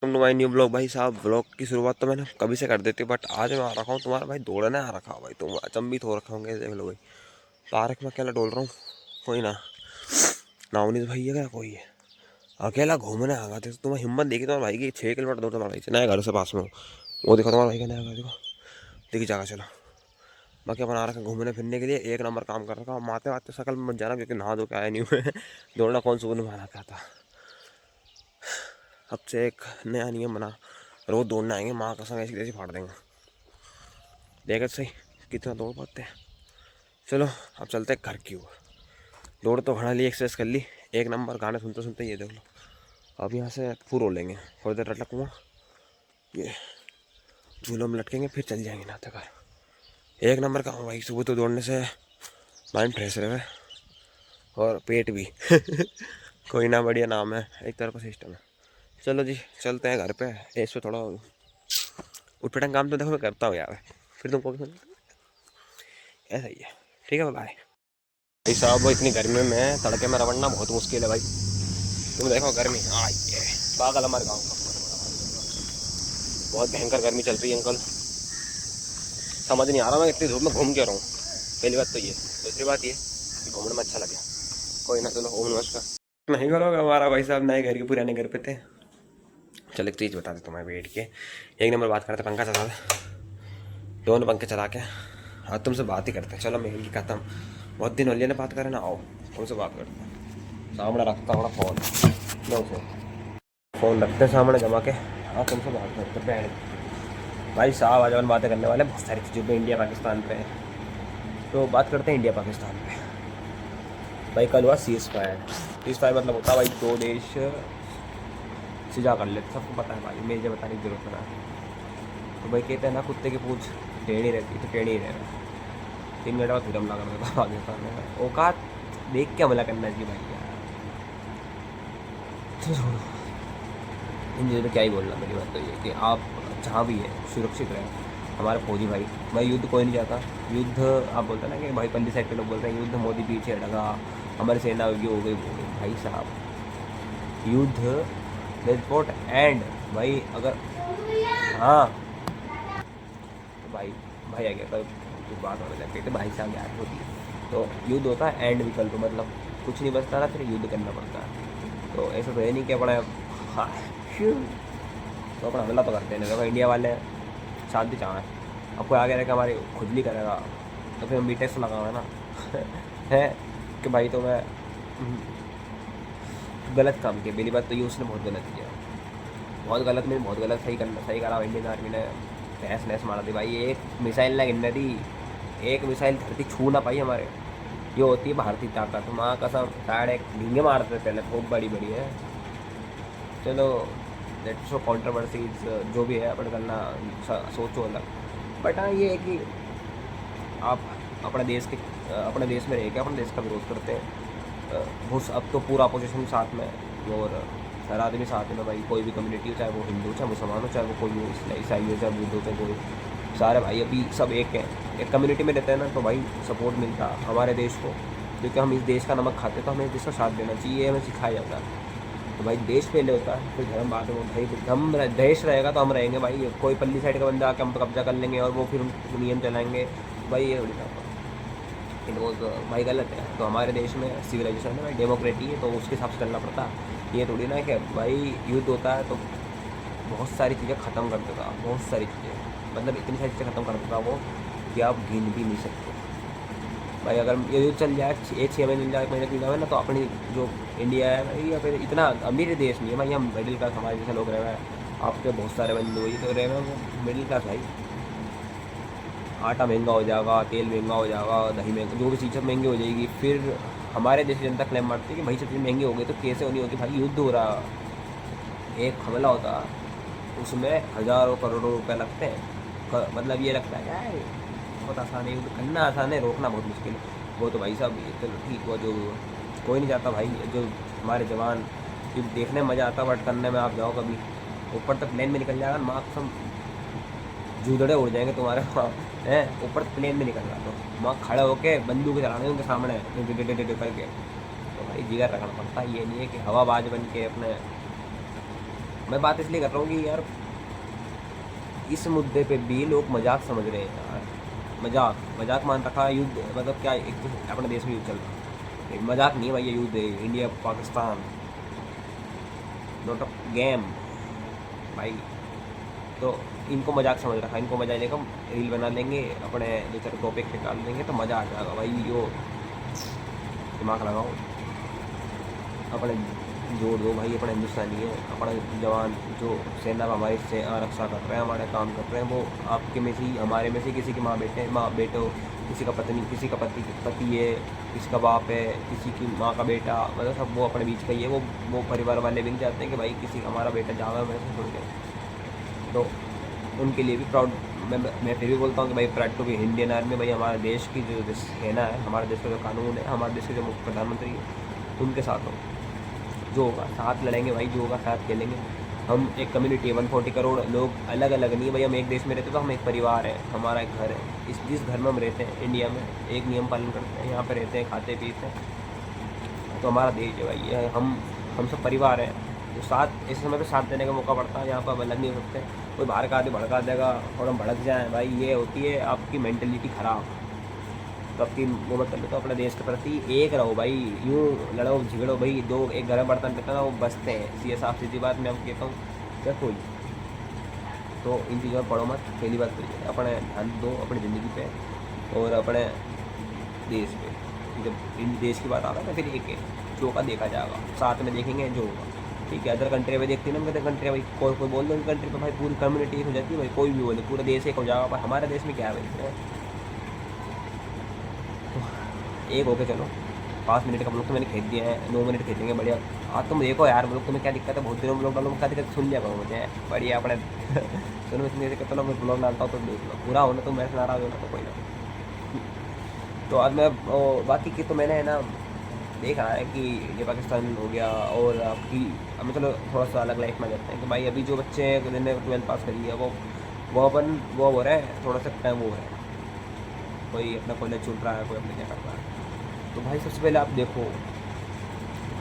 तुम तो भाई न्यू ब्लॉग भाई साहब। ब्लॉग की शुरुआत तो मैंने कभी से कर देती बट आज मैं आ रखा हूँ तुम्हारा भाई दौड़ने आ रखा हूँ भाई। तुम अचंभित हो रखा होंगे, देख लो भाई पार्क में अकेला डोल रहा हूँ। कोई ना ना उन्नीस भाई है क्या कोई है, अकेला घूमने आ गए थे। तो तुम्हें हिम्मत देखी तुम्हारे भाई की 6 किलोमीटर दूर तुम्हारे भाई से नया घर से पास में हो। वो देखो तुम्हारे भाई का नया घर देखो, देखी जाएगा। चलो बाकी अपन आ रखा घूमने फिरने के लिए, एक नंबर काम कर रखा। माते वाते शकल में मत जाना क्योंकि नहा धो के आया नहीं हुए। दौड़ना कौन सुबह में आना क्या था। अब से एक नया नियम बना, रोज दौड़ने आएंगे, माँ कसम ऐसी तैसी फाड़ देंगे। देखा सही कितना दौड़ पाते हैं। चलो अब चलते हैं घर की ओर। दौड़ तो भड़ा ली, एक्सरसाइज कर ली एक नंबर, गाने सुनते सुनते। ये देख लो अब यहाँ से पूर हो लेंगे, थोड़ी देर लटकूँगा, ये झूलों में लटकेंगे, फिर चल जाएंगे नहाते घर। एक नंबर का भाई, सुबह तो दौड़ने से माइंड फ्रेश रहे और पेट भी। कोई ना, बढ़िया नाम है, एक तरह का सिस्टम है। चलो जी चलते हैं घर पे। इस पर थोड़ा उठपटांग काम तो देखो मैं करता हूँ यार, फिर तुमको ऐसा ही है। ठीक है बाय। भाई साहब वो इतनी गर्मी में तड़के में रवड़ना बहुत मुश्किल है भाई। तुम देखो गर्मी आई है, पागल हमारे गाँव का। बहुत भयंकर गर्मी चल रही है अंकल, समझ नहीं आ रहा मैं इतनी धूप में घूम के रहा हूँ। पहली बात तो ये, दूसरी बात ये कि घूमने में अच्छा लगे। कोई ना, चलो ओम नमस्कार। नहीं करोगे हमारा भाई साहब, नए घर के पुराने घर पे थे। चल एक चीज़ बता दे तुम्हें, बैठ के एक नंबर बात करते, पंखा चला दे, दोनों पंखे चला के आज तुमसे बात ही करते हैं। चलो मेल की खत्म, बहुत दिन हो लिया ना बात करें ना, आओ तुमसे बात करते हैं। सामने रखता हूँ फ़ोन, लो से फ़ोन रखते हैं सामने जमा के। हाँ तुमसे बात करते हैं भाई साहब। आज अपन बातें करने वाले बहुत सारी चीज़ों पे, इंडिया पाकिस्तान पे। तो बात करते हैं इंडिया पाकिस्तान पे। भाई कल हुआ सीज़ फायर मतलब होता है भाई दो देश सिजा कर लेते, सबको पता है भाई, मेरे बताने की जरूरत ना है। तो भाई कहते हैं ना कुत्ते की पूछ टेढ़ी रहती तो टेढ़ी ही रहना। 3 घंटे बाद फिर हमला कर देता पाकिस्तान में। औकात देख के हमला करना चाहिए भाई यार। तो छोड़ो इन चीज़ों पर क्या ही बोलना। मेरी बात तो ये कि आप जहाँ भी है सुरक्षित रहें। हमारे फौजी भाई, भाई युद्ध कोई नहीं चाहता। युद्ध आप बोलते हैं ना कि भाई पल्ली साइड के लोग बोलते हैं युद्ध मोदी पीछे हटेगा, हमारी सेना होगी हो गई हो गई। भाई साहब युद्ध रिपोर्ट एंड भाई अगर, हाँ तो भाई भाई आ गया कल कुछ बात होने लग गई तो भाई साहब यार होती है। तो युद्ध होता है एंड विकल्प, मतलब कुछ नहीं बचता ना, फिर युद्ध करना पड़ता है। तो ऐसा तो है नहीं कि अपना, हाँ तो अपना हमला तो करते हैं। देखो इंडिया वाले शांति चाहें, अब कोई आगे रह के हमारी खुजली करेगा तो फिर हम बीटेक्स लगाओगे ना। है कि भाई तो मैं गलत काम किया। पहली बात तो ये उसने बहुत गलत किया, बहुत गलत नहीं बहुत गलत। सही करा इंडियन आर्मी ने, तहस नहस मारा थी भाई। एक मिसाइल ना गिरने दी, एक मिसाइल धरती छू ना पाई हमारे। ये होती है भारतीय ताकत, माँ कसम। साढ़े एक ढींगे मारते पहले, खूब बड़ी बड़ी है। चलो लेट शो कॉन्ट्रोवर्सीज जो भी है अपन करना, सोचो अलग। बट हाँ ये है कि आप अपने देश में रह के अपने देश का विरोध करते हैं। बहुत अब तो पूरा अपोजिशन साथ में, और हर आदमी साथ में भाई। कोई भी कम्युनिटी हो, चाहे वो हिंदू चाहे मुसलमान हो, चाहे वो कोई हो, ईसाई हो चाहे बुद्ध हो, चाहे कोई, सारे भाई अभी सब एक हैं। एक कम्युनिटी में रहते हैं ना, तो भाई सपोर्ट मिलता हमारे देश को, क्योंकि हम इस देश का नमक खाते तो हमें इस देश का साथ देना चाहिए, हमें सिखाया जाता है। तो भाई देश पहले होता है फिर धर्म बाद में। भाई हम देश रहेगा तो हम रहेंगे भाई। कोई पल्ली साइड का बंदा आके हम पर कब्जा कर लेंगे और वो फिर नियम चलाएंगे भाई, ये थोड़ी ना। वो तो भाई गलत है। तो हमारे देश में सिविलाइजेशन है भाई, डेमोक्रेटी है, तो उसके हिसाब से चलना पड़ता है। ये थोड़ी ना कि भाई युद्ध होता है तो बहुत सारी चीज़ें ख़त्म कर देता, बहुत सारी चीज़ें, मतलब इतनी सारी चीज़ें ख़त्म कर देता वो कि आप गिन भी नहीं सकते भाई। अगर ये युद्ध चल जाए 6 महीने चल जाए, 1 महीने चल जाए ना, तो अपनी जो इंडिया है भाई, या फिर इतना अमीर देश नहीं है भाई, हम मिडिल क्लास हमारे जैसे लोग रहे हुए हैं। आपके बहुत सारे बंदे वही तो रहे हुए हैं, वो मिडिल क्लास भाई। आटा महंगा हो जाएगा, तेल महंगा हो जाएगा, दही महंगा, जो भी चीज़ महंगी हो जाएगी। फिर हमारे देश जनता क्लेम मारती है कि भाई सब चीज़ महंगी हो गई, तो कैसे होनी होती भाई। युद्ध हो रहा, एक हमला होता, उसमें हज़ारों करोड़ों रुपए लगते हैं। मतलब ये लगता है क्या है, बहुत आसान है युद्ध करना, आसान है रोकना बहुत मुश्किल है। वो तो भाई साहब चलो ठीक हुआ, जो कोई नहीं चाहता भाई, जो हमारे जवान युद्ध देखने में मज़ा आता, बट करने में आप जाओ कभी ऊपर तक प्लेन में निकल जाएगा माँ कसम, जूदड़े उड़ जाएंगे तुम्हारे वहाँ हैं। ऊपर प्लेन में निकल रहा तो वहाँ खड़े होके बंदूक चलाने उनके सामने करके। तो भाई जिगर रखना पड़ता है, ये नहीं है कि हवाबाज बन के अपने मैं बात इसलिए कर रहा हूँ कि यार इस मुद्दे पे भी लोग मजाक समझ रहे हैं यार। मजाक मजाक मान रखा है युद्ध, मतलब क्या, एक तो अपने देश में युद्ध चल रहा है, एक मजाक नहीं है भाई, ये युद्ध है, India Pakistan, not a game भाई। तो इनको मजाक समझ रखा है, इनको मजा लेगा, रील बना लेंगे, अपने दो चार टॉपिक निकाल लेंगे तो मज़ा आ जाएगा भाई। यो दिमाग लगाओ, अपने जोड़ दो भाई, अपने हिंदुस्तानी है, अपने जवान जो सेना में हमारी से रक्षा कर रहे हैं, हमारे काम कर रहे हैं, वो आपके में से ही, हमारे में से किसी की माँ बेटे हो, किसी का पत्नी, किसी का पति है, किसी का बाप है, किसी की माँ का बेटा, मतलब सब वो अपने बीच का ही है। वो परिवार वाले भी नहीं चाहते हैं कि भाई किसी का हमारा बेटा जावे वैसे छोड़ के। तो उनके लिए भी प्राउड, मैं फिर भी बोलता हूँ कि भाई proud to be Indian army. भाई हमारे देश की जो सेना है, हमारे देश का जो कानून है, हमारे देश के जो मुख्य प्रधानमंत्री है, उनके साथ हो, जो होगा साथ लड़ेंगे भाई, जो होगा साथ खेलेंगे। हम एक कम्युनिटी है, 140 करोड़ लोग अलग अलग नहीं है भाई, हम एक देश में रहते तो हम एक परिवार है, हमारा एक घर है। जिस घर में हम रहते हैं इंडिया में, एक नियम पालन करते हैं, यहाँ पे रहते हैं, खाते पीते हैं, तो हमारा देश है भाई, ये हम सब परिवार हैं। तो साथ इस समय पे साथ देने का मौका पड़ता है, यहाँ पर हम अलग नहीं हो सकते। कोई बाहर का आदमी भड़का देगा और हम भड़क जाएँ भाई, ये होती है आपकी मेंटलिटी ख़राब। तो आपकी वो मत कर लो, तो अपने देश के प्रति एक रहो भाई, यूँ लड़ो झगड़ो भाई, दो एक घर में बर्तन रहता है ना, वो बसते हैं, सीधे साफ सीधी बात मैं आपको कहता हूँ, क्या कोई। तो इन चीज़ों में पढ़ो मत, पहली बात तो अपने ध्यान दो अपनी ज़िंदगी पे और अपने देश पे। जब इन देश की बात आता है तो फिर एक जो का देखा जाएगा, साथ में देखेंगे जो होगा, ठीक है। अदर कंट्री में देखती है ना, अदर कंट्री भाई कोई बोल दो उन कंट्री पर भाई पूरी कम्युनिटी हो जाती है भाई, कोई भी बोले पूरा देश एक हो जाएगा, पर हमारे देश में क्या है भाई, एक होके चलो। 5 मिनट का ब्लॉग तो मैंने खींच दिया है, 9 मिनट खींचेंगे बढ़िया। तुम देखो यार ब्लॉग, तुम्हें क्या दिक्कत है, बहुत दिनों ब्लॉग डालो, क्या दिक्कत, सुन लिया करो मुझे बढ़िया अपने सुनो, इतनी दिक्कत ना, मैं ब्लॉग डालता हूँ तो देख लो, पूरा होना तो मैं नाराज होना तो कोई ना। तो आज मैं बाकी की तो मैंने है ना देखा है कि ये पाकिस्तान हो गया, और आपकी अब चलो थोड़ा सा अलग लाइफ में जाते हैं कि भाई अभी जो बच्चे हैं जिन्होंने 12th पास करी है, वो हो रहा है थोड़ा सा टाइम, वो है कोई अपना कॉलेज चुन रहा है, कोई अपने क्या कर रहा है। तो भाई सबसे पहले आप देखो,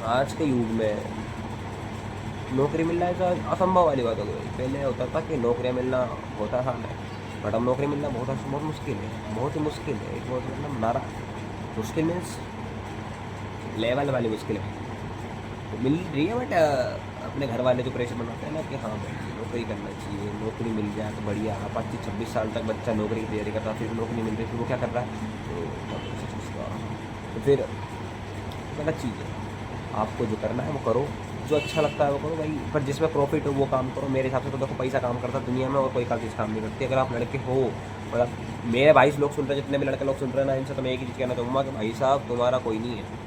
आज के युग में नौकरी मिलना है तो असंभव वाली बात हो गई। पहले होता था कि नौकरियां मिलना बहुत आसान है, बट अब नौकरी मिलना बहुत मुश्किल है, बहुत ही मुश्किल है। एक बहुत मतलब नारा मुश्किल मीन्स लेवल वाली मुश्किल है। तो मिल रही है, बट अपने घर वाले जो प्रेशर बनाते हैं ना कि हाँ भाई नौकरी करना चाहिए, नौकरी मिल जाए तो बढ़िया। 25-26 साल तक बच्चा नौकरी की तैयारी करता है, फिर नौकरी मिल रही, फिर वो क्या कर रहा है, तो फिर गलत चीज़ है। आपको जो करना है वो करो, जो अच्छा लगता है वो करो भाई, पर जिसमें प्रॉफिट हो वो काम करो। मेरे हिसाब से तो देखो पैसा काम करता है दुनिया में, और कोई का चीज़ काम नहीं करती। अगर आप लड़के हो, मतलब मेरे भाई लोग सुन रहे हैं, जितने भी लड़के लोग सुन रहे हैं ना, इनसे तो मैं एक ही चीज़ कहना चाहूँगा कि भाई साहब तुम्हारा कोई नहीं है।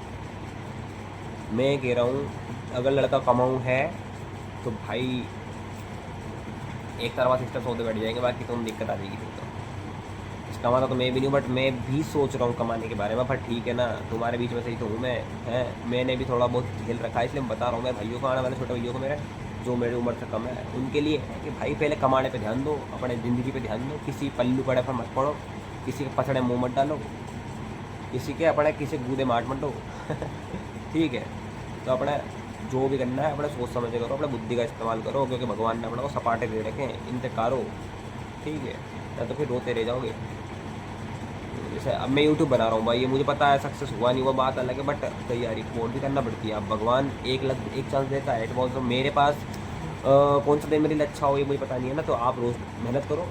मैं कह रहा हूँ अगर लड़का कमाऊँ है तो भाई एक तरफा सिस्टम सौदे बैठ जाएंगे, बाकी तुम दिक्कत आ जाएगी। फिर तो कमाता तो मैं भी नहीं हूँ, बट मैं भी सोच रहा हूँ कमाने के बारे में। पर ठीक है ना, तुम्हारे बीच में सही तो हूँ मैं, है मैंने भी थोड़ा बहुत खेल रखा है, इसलिए मैं बता रहा हूँ। मैं भाइयों को, आने वाले छोटे भाइयों को, मेरे जो मेरी उम्र से कम है, उनके लिए है कि भाई पहले कमाने पे ध्यान दो, अपने ज़िंदगी पे ध्यान दो, किसी पल्लू पड़े पर मत पड़ो, किसी के पछड़े मुँह मत डालो, किसी के अपने किसी कूदे मार मत दो ठीक है। तो अपने जो भी करना है अपने सोच समझ करो, अपने बुद्धि का इस्तेमाल करो, क्योंकि भगवान ने अपने को सपाटे दे रखे हैं, इनसे कारो, ठीक है, या तो फिर रोते रह जाओगे। जैसे अब मैं यूट्यूब बना रहा हूँ भाई, ये मुझे पता है सक्सेस हुआ नहीं, वो बात अलग है, बट तैयारी बहुत भी करना पड़ती है। अब भगवान एक चांस देता है, तो मेरे पास कौन सा दिन मेरे लिए अच्छा हो ये मुझे पता नहीं है ना। तो आप रोज़ मेहनत करो,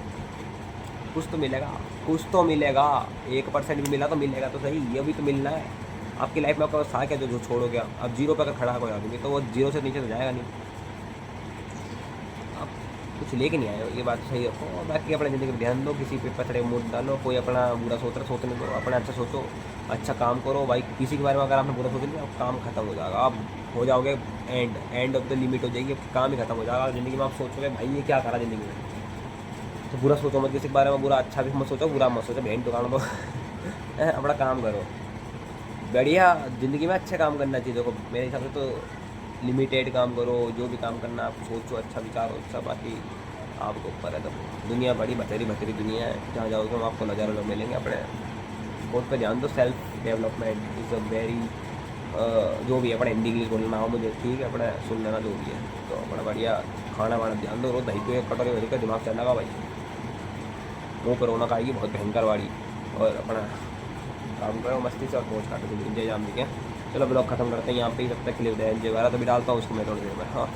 कुछ तो मिलेगा, कुछ तो मिलेगा। 1% भी मिला तो मिलेगा तो सही, ये भी तो मिलना है। आपकी लाइफ में आपका था क्या जो छोड़ोगे आप? अब 0 पे अगर खड़ा है कोई आदमी, तो वो 0 से नीचे तो जाएगा नहीं, आप कुछ लेके नहीं आए हो, ये बात सही रखो। और बाकी अपने ज़िंदगी में ध्यान दो, किसी पे पथड़े मुँह डालो, कोई अपना बुरा सोचने दो, अपना अच्छा सोचो, अच्छा काम करो भाई। किसी के बारे में अगर आपने बुरा सोच लिया, काम खत्म हो जाएगा, आप हो जाओगे एंड ऑफ द लिमिट हो जाएगी, काम ही खत्म हो जाएगा ज़िंदगी में। आप सोचोगे भाई ये क्या करा ज़िंदगी में, तो बुरा सोचो मत किसी के बारे में, बुरा अच्छा भी मत सोचो, बुरा मत सोचो, बहन दुकान दो अपना काम करो बढ़िया। ज़िंदगी में अच्छे काम करना चाहिए। देखो मेरे हिसाब से तो लिमिटेड काम करो, जो भी काम करना आप सोचो, अच्छा विचार हो, अच्छा। बाकी आपको ऊपर है, तो दुनिया बड़ी भतेरी दुनिया है, जहाँ जाओगे हम आपको हज़ारों लोग मिलेंगे। अपने खुद पे ध्यान दो, self development is a very जो भी है अपने हिंदी इंग्लिश बोलना हो मुझे ठीक है, अपने सुन लेना जो भी है। तो अपना बढ़िया खाना वाना ध्यान दो, रोज दही तो एक कटोरे का दिमाग चलने का भाई, मुँह पर रौनक आएगी बहुत भयंकर वाली। और अपना काम करो मस्ती से और पहुँच काटो जय जाम दिखे। चलो ब्लॉग खत्म करते हैं यहाँ पे ही, तब तक के लिए जय वगैरह तो भी डालता हूँ उसको मैं थोड़ी देर में। हाँ।